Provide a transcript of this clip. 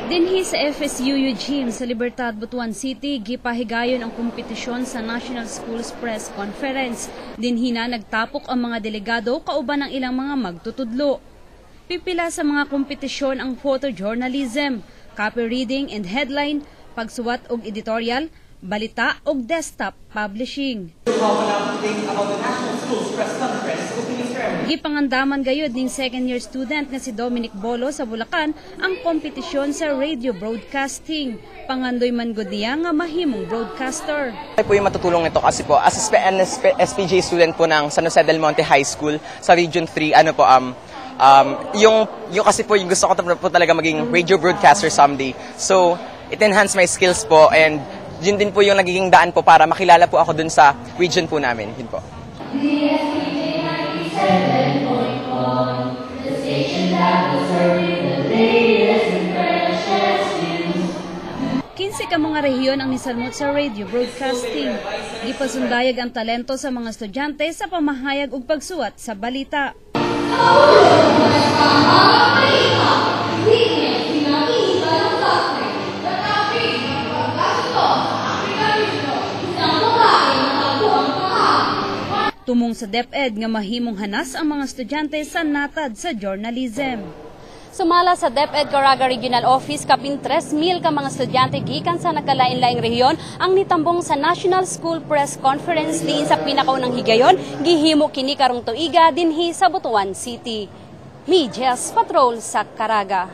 Dinhi sa FSUU Gym sa Libertad, Butuan City, gipahigayon ang kompetisyon sa National Schools Press Conference. Dinhi na nagtapok ang mga delegado kauban ng ilang mga magtutudlo. Pipila sa mga kompetisyon ang photojournalism, copy reading and headline, pagsuwat og editorial, balita og desktop publishing. Gipangandaman gayud ning second-year student nga si Dominic Bolo sa Bulacan ang kompetisyon sa radio broadcasting. Pangandoy man gud niya nga mahimong broadcaster. Ay po yung matutulong nito kasi po as SPJ student po ng San Jose del Monte High School sa Region 3, yung kasi po yung gusto ko po talaga maging radio broadcaster someday. So, it enhance my skills po and yun din po yung nagiging daan po para makilala po ako dun sa region po namin. Yun po. 15 ka mga rehiyon ang nisalmot sa radio broadcasting. Gipasundayag ang talento sa mga estudyante sa pamahayag ug pagsuwat sa balita. Tumong sa DepEd nga mahimong hanas ang mga estudyante sa natad sa journalism. Sumala sa DepEd Caraga Regional Office, kapin 3,000 ka mga estudyante gikan sa nagkalain-laing rehiyon ang nitambong sa National School Press Conference diin sa pinakaunang higayon, gihimo kini karong tuiga dinhi sa Butuan City. Medyas Patrol sa Caraga.